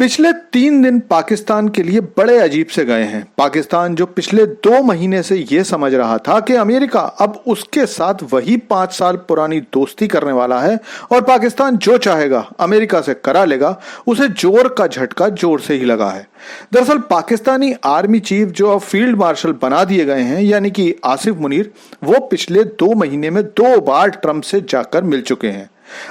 पिछले 3 दिन पाकिस्तान के लिए बड़े अजीब से गए हैं। पाकिस्तान जो पिछले 2 महीने से ये समझ रहा था कि अमेरिका अब उसके साथ वही 5 साल पुरानी दोस्ती करने वाला है और पाकिस्तान जो चाहेगा अमेरिका से करा लेगा, उसे जोर का झटका जोर से ही लगा है। दरअसल पाकिस्तानी आर्मी चीफ जो अब फील्ड मार्शल बना दिए गए हैं, यानी कि आसिफ मुनीर, वो पिछले 2 महीने में 2 बार ट्रंप से जाकर मिल चुके हैं।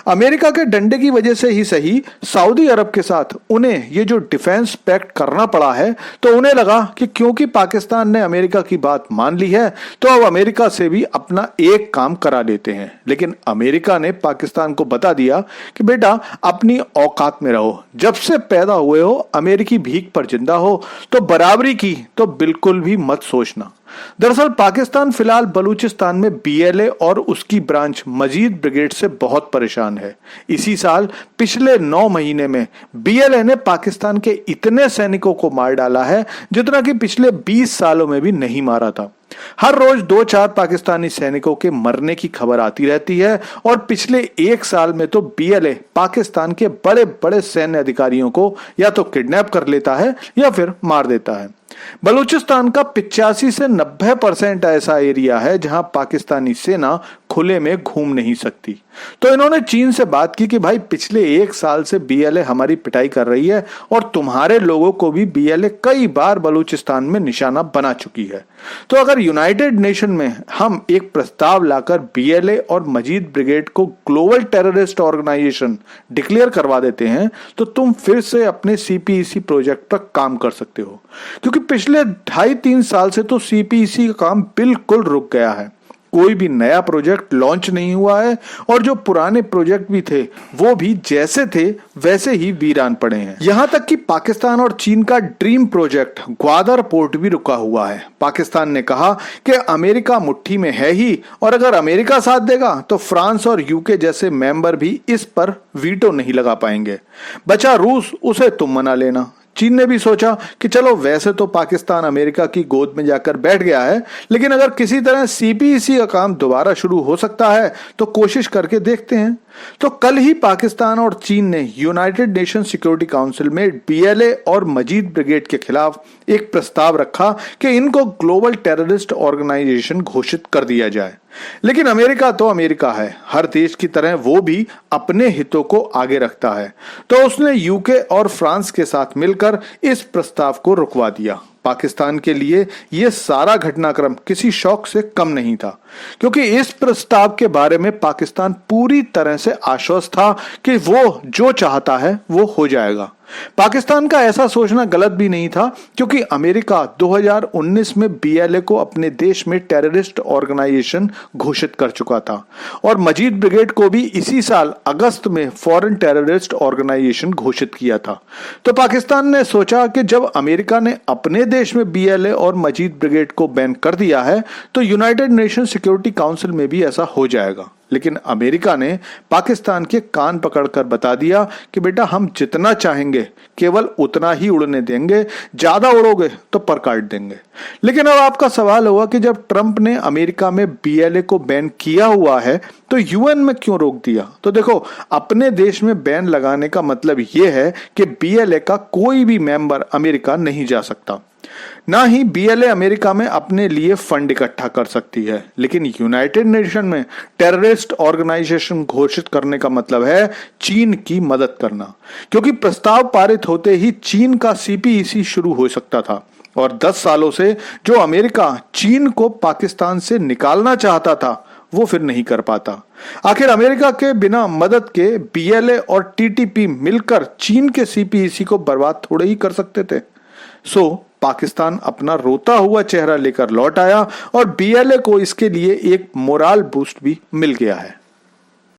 अमेरिका के डंडे की वजह से ही सही, सऊदी अरब के साथ उन्हें ये जो डिफेंस पैक्ट करना पड़ा है, तो उन्हें लगा कि क्योंकि पाकिस्तान ने अमेरिका की बात मान ली है तो अब अमेरिका से भी अपना एक काम करा लेते हैं। लेकिन अमेरिका ने पाकिस्तान को बता दिया कि बेटा अपनी औकात में रहो, जब से पैदा हुए हो अमेरिकी भीख पर जिंदा हो, तो बराबरी की तो बिल्कुल भी मत सोचना। दरअसल पाकिस्तान फिलहाल बलूचिस्तान में बीएलए और उसकी ब्रांच मजीद ब्रिगेड से बहुत परेशान है। इसी साल पिछले 9 महीने में बीएलए ने पाकिस्तान के इतने सैनिकों को मार डाला है जितना कि पिछले 20 सालों में भी नहीं मारा था। हर रोज 2-4 पाकिस्तानी सैनिकों के मरने की खबर आती रहती है और पिछले 1 साल में तो बीएलए पाकिस्तान के बड़े बड़े सैन्य अधिकारियों को या तो किडनैप कर लेता है या फिर मार देता है। बलूचिस्तान का 85 से 90% ऐसा एरिया है जहां पाकिस्तानी सेना खुले में घूम नहीं सकती। तो इन्होंने चीन से बात की कि भाई पिछले 1 साल से बीएलए हमारी पिटाई कर रही है और तुम्हारे लोगों को भी बीएलए कई बार बलूचिस्तान में निशाना बना चुकी है। तो अगर यूनाइटेड नेशन में हम एक प्रस्ताव लाकर बीएलए और मजीद ब्रिगेड को ग्लोबल टेररिस्ट ऑर्गेनाइजेशन डिक्लेयर करवा देते हैं तो तुम फिर से अपने सीपीईसी प्रोजेक्ट पर काम कर सकते हो, क्योंकि पिछले 2.5-3 साल से तो सीपीईसी का काम बिल्कुल रुक गया है। कोई भी नया प्रोजेक्ट लॉन्च नहीं हुआ है और जो पुराने प्रोजेक्ट भी थे वो भी जैसे थे वैसे ही वीरान पड़े हैं। यहां तक कि पाकिस्तान और चीन का ड्रीम प्रोजेक्ट ग्वादर पोर्ट भी रुका हुआ है। पाकिस्तान ने कहा कि अमेरिका मुट्ठी में है ही और अगर अमेरिका साथ देगा तो फ्रांस और यूके जैसे मेंबर भी इस पर वीटो नहीं लगा पाएंगे। बचा रूस, उसे तुम मना लेना। चीन ने भी सोचा कि चलो वैसे तो पाकिस्तान अमेरिका की गोद में जाकर बैठ गया है, लेकिन अगर किसी तरह सीपीईसी का काम दोबारा शुरू हो सकता है तो कोशिश करके देखते हैं। तो कल ही पाकिस्तान और चीन ने यूनाइटेड नेशन सिक्योरिटी काउंसिल में बीएलए और मजीद ब्रिगेड के खिलाफ एक प्रस्ताव रखा कि इनको ग्लोबल टेररिस्ट ऑर्गेनाइजेशन घोषित कर दिया जाए। लेकिन अमेरिका तो अमेरिका है, हर देश की तरह वो भी अपने हितों को आगे रखता है, तो उसने यूके और फ्रांस के साथ मिलकर इस प्रस्ताव को रुकवा दिया। पाकिस्तान के लिए यह सारा घटनाक्रम किसी शौक से कम नहीं था, क्योंकि इस प्रस्ताव के बारे में पाकिस्तान पूरी तरह से आश्वस्त था कि वो जो चाहता है वो हो जाएगा। पाकिस्तान का ऐसा सोचना गलत भी नहीं था, क्योंकि अमेरिका 2019 में बीएलए को अपने देश में टेररिस्ट ऑर्गेनाइजेशन घोषित कर चुका था और मजीद ब्रिगेड को भी इसी साल अगस्त में फॉरेन टेररिस्ट ऑर्गेनाइजेशन घोषित किया था। तो पाकिस्तान ने सोचा कि जब अमेरिका ने अपने देश में बीएलए और मजीद ब्रिगेड को बैन कर दिया है तो यूनाइटेड नेशन सिक्योरिटी काउंसिल में भी ऐसा हो जाएगा। लेकिन अमेरिका ने पाकिस्तान के कान पकड़कर बता दिया कि बेटा हम जितना चाहेंगे केवल उतना ही उड़ने देंगे, ज्यादा उड़ोगे तो पर काट देंगे। लेकिन अब आपका सवाल होगा कि जब ट्रंप ने अमेरिका में बीएलए को बैन किया हुआ है तो यूएन में क्यों रोक दिया? तो देखो, अपने देश में बैन लगाने का मतलब यह है कि बीएलए का कोई भी मेंबर अमेरिका नहीं जा सकता, ना ही बीएलए अमेरिका में अपने लिए फंड इकट्ठा कर सकती है। लेकिन यूनाइटेड नेशन में टेररिस्ट ऑर्गेनाइजेशन घोषित करने का मतलब है चीन की मदद करना, क्योंकि प्रस्ताव पारित होते ही चीन का सीपीईसी शुरू हो सकता था और 10 सालों से जो अमेरिका चीन को पाकिस्तान से निकालना चाहता था वो फिर नहीं कर पाता। आखिर अमेरिका के बिना मदद के बीएलए और टीटीपी मिलकर चीन के सीपीईसी को बर्बाद थोड़े ही कर सकते थे। पाकिस्तान अपना रोता हुआ चेहरा लेकर लौट आया और बीएलए को इसके लिए एक मोरल बूस्ट भी मिल गया है।